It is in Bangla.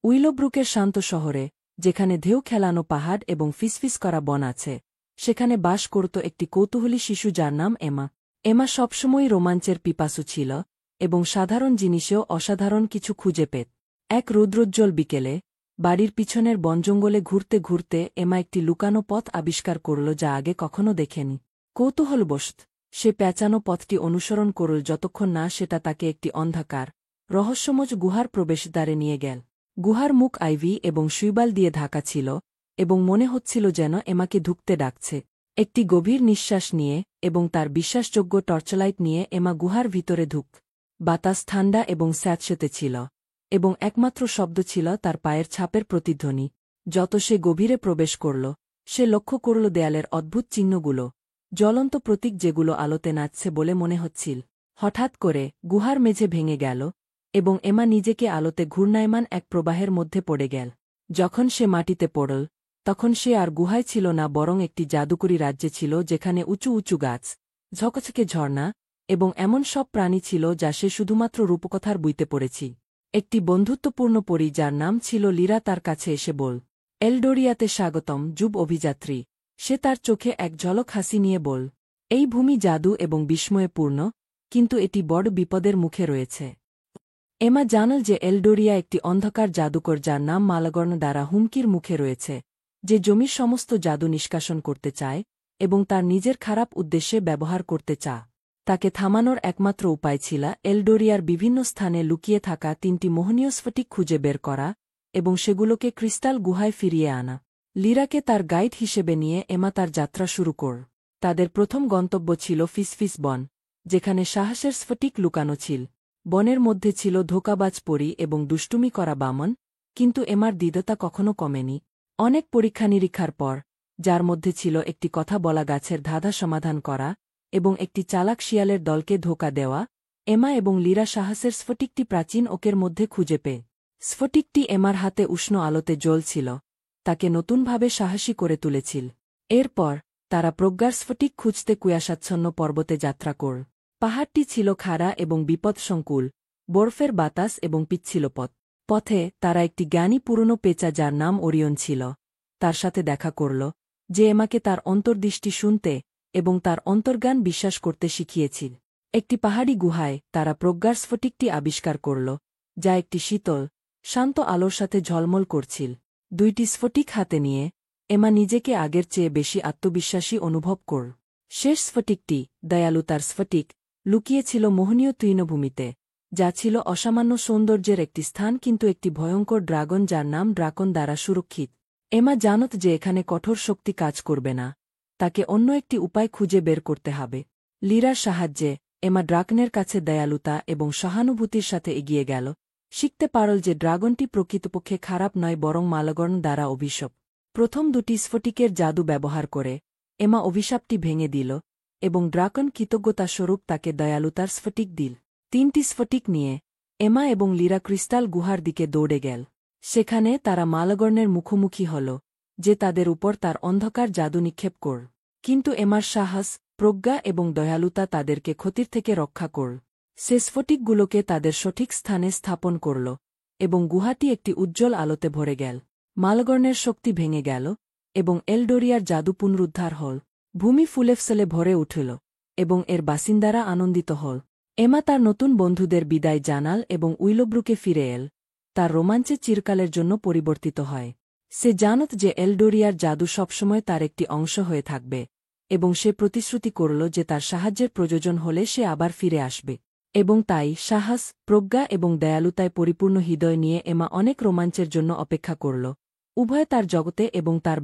উইলোব্রুকের শান্ত শহরে, যেখানে ঢেউ খেলানো পাহাড় এবং ফিসফিস করা বন আছে, সেখানে বাস করত একটি কৌতূহলী শিশু যার নাম এমা। এমা সবসময়ই রোমাঞ্চের পিপাসু ছিল এবং সাধারণ জিনিসেও অসাধারণ কিছু খুঁজে পেত। এক রৌদ্রোজ্জ্বল বিকেলে, বাড়ির পিছনের বনজঙ্গলে ঘুরতে ঘুরতে এমা একটি লুকানো পথ আবিষ্কার করল যা আগে কখনো দেখেনি। কৌতূহলবশত সে পেঁচানো পথটি অনুসরণ করল যতক্ষণ না সেটা তাকে একটি অন্ধকার, রহস্যময় গুহার প্রবেশদ্বারে নিয়ে গেল। গুহার মুখ আইভি এবং শৈবাল দিয়ে ঢাকা ছিল এবং মনে হচ্ছিল যেন এমাকে ঢুকতে ডাকছে। একটি গভীর নিঃশ্বাস নিয়ে এবং তার বিশ্বাসযোগ্য টর্চলাইট নিয়ে এমা গুহার ভিতরে ঢুক। বাতাস ঠান্ডা এবং স্যাঁতসেঁতে ছিল এবং একমাত্র শব্দ ছিল তার পায়ের ছাপের প্রতিধ্বনি। যত সে গভীরে প্রবেশ করল, সে লক্ষ্য করল দেয়ালের অদ্ভুত চিহ্নগুলো, জ্বলন্ত প্রতীক যেগুলো আলোতে নাচছে বলে মনে হচ্ছিল। হঠাৎ করে গুহার মেঝে ভেঙে গেল এবং এমা নিজেকে আলোতে ঘূর্ণায়মান এক প্রবাহের মধ্যে পড়ে গেল। যখন সে মাটিতে পড়ল, তখন সে আর গুহায় ছিল না বরং একটি জাদুকরী রাজ্যে ছিল যেখানে উঁচু উঁচু গাছ, ঝকঝকে ঝর্ণা এবং এমন সব প্রাণী ছিল যা সে শুধুমাত্র রূপকথার বইতে পড়েছি। একটি বন্ধুত্বপূর্ণ পরী যার নাম ছিল লিরা তার কাছে এসে বল, এলডোরিয়াতে স্বাগতম যুব অভিযাত্রী। সে তার চোখে এক ঝলক হাসি নিয়ে বল, এই ভূমি জাদু এবং বিস্ময়ে পূর্ণ, কিন্তু এটি বড় বিপদের মুখে রয়েছে। এমা জানল যে এলডোরিয়া একটি অন্ধকার জাদুকর যার নাম মালাগর্ণ দ্বারা হুমকির মুখে রয়েছে, যে জমির সমস্ত জাদু নিষ্কাশন করতে চায় এবং তার নিজের খারাপ উদ্দেশ্যে ব্যবহার করতে চায়। তাকে থামানোর একমাত্র উপায় ছিল এলডোরিয়ার বিভিন্ন স্থানে লুকিয়ে থাকা 3টি মোহনীয় স্ফটিক খুঁজে বের করা এবং সেগুলোকে ক্রিস্টাল গুহায় ফিরিয়ে আনা। লিরাকে তার গাইড হিসেবে নিয়ে এমা তার যাত্রা শুরু কর। তাদের প্রথম গন্তব্য ছিল ফিসফিস বন, যেখানে সাহসের স্ফটিক লুকানো ছিল। বনের মধ্যে ছিল ধোঁকাবাজ পরী এবং দুষ্টুমি করা বামন, কিন্তু এমার দ্বিধা কখনো কমেনি। অনেক পরীক্ষা নিরীক্ষার পর, যার মধ্যে ছিল একটি কথা বলা গাছের ধাঁধা সমাধান করা এবং একটি চালাক শিয়ালের দলকে ধোঁকা দেওয়া, এমা এবং লিরা সাহসের স্ফটিকটি প্রাচীন ওকের মধ্যে খুঁজে পেয়ে। স্ফটিকটি এমার হাতে উষ্ণ আলোতে জ্বলছিল, তাকে নতুনভাবে সাহসী করে তুলেছিল। এরপর তারা প্রজ্ঞার স্ফটিক খুঁজতে কুয়াশাচ্ছন্ন পর্বতে যাত্রা কর। পাহাড়টি ছিল খাড়া এবং বিপদসংকুল, বরফের বাতাস এবং পিচ্ছিল পথ। পথে তারা একটি জ্ঞানী পুরনো পেঁচা যার নাম ওরিয়ন ছিল, তার সাথে দেখা করল, যে এমাকে তার অন্তর্দৃষ্টি শুনতে এবং তার অন্তর্জ্ঞান বিশ্বাস করতে শিখিয়েছিল। একটি পাহাড়ি গুহায় তারা প্রজ্ঞার স্ফটিকটি আবিষ্কার করল, যা একটি শীতল, শান্ত আলোর সাথে ঝলমল করছিল। 2টি স্ফটিক হাতে নিয়ে এমা নিজেকে আগের চেয়ে বেশি আত্মবিশ্বাসী অনুভব কর। শেষ স্ফটিকটি, দয়ালুতার স্ফটিক, লুকিয়েছিল মোহনীয় তৃণভূমিতে, যা ছিল অসামান্য সৌন্দর্যের একটি স্থান কিন্তু একটি ভয়ঙ্কর ড্রাগন যার নাম ড্রাকন দ্বারা সুরক্ষিত। এমা জানত যে এখানে কঠোর শক্তি কাজ করবে না, তাকে অন্য একটি উপায় খুঁজে বের করতে হবে। লিরার সাহায্যে এমা ড্রাকনের কাছে দয়ালুতা এবং সহানুভূতির সাথে এগিয়ে গেল, শিখতে পারল যে ড্রাগনটি প্রকৃতপক্ষে খারাপ নয় বরং মালাগর্ণ দ্বারা অভিশাপ। প্রথম 2টি স্ফটিকের জাদু ব্যবহার করে এমা অভিশাপটি ভেঙে দিল এবং ড্রাকন কৃতজ্ঞতাস্বরূপ তাকে দয়ালুতার স্ফটিক দিল। 3টি স্ফটিক নিয়ে এমা এবং লিরা ক্রিস্টাল গুহার দিকে দৌড়ে গেল। সেখানে তারা মালাগর্ণের মুখোমুখি হল, যে তাদের উপর তার অন্ধকার জাদু নিক্ষেপ কর। কিন্তু এমার সাহস, প্রজ্ঞা এবং দয়ালুতা তাদেরকে ক্ষতির থেকে রক্ষা কর। সে স্ফটিকগুলোকে তাদের সঠিক স্থানে স্থাপন করল এবং গুহাটি একটি উজ্জ্বল আলোতে ভরে গেল। মালাগর্ণের শক্তি ভেঙে গেল এবং এলডোরিয়ার জাদু পুনরুদ্ধার হল। ভূমি ফুলেফসলে ভরে উঠল এবং এর বাসিন্দারা আনন্দিত হল। এমা তার নতুন বন্ধুদের বিদায় জানাল এবং উইলোব্রুকে ফিরে এল, তার রোমাঞ্চে চিরকালের জন্য পরিবর্তিত হয়। সে জানত যে এলডোরিয়ার জাদু সবসময় তার একটি অংশ হয়ে থাকবে এবং সে প্রতিশ্রুতি করল যে তার সাহায্যের প্রয়োজন হলে সে আবার ফিরে আসবে। এবং তাই সাহস, প্রজ্ঞা এবং দয়ালুতায় পরিপূর্ণ হৃদয় নিয়ে এমা অনেক রোমাঞ্চের জন্য অপেক্ষা করল, উভয় তার জগতে এবং তার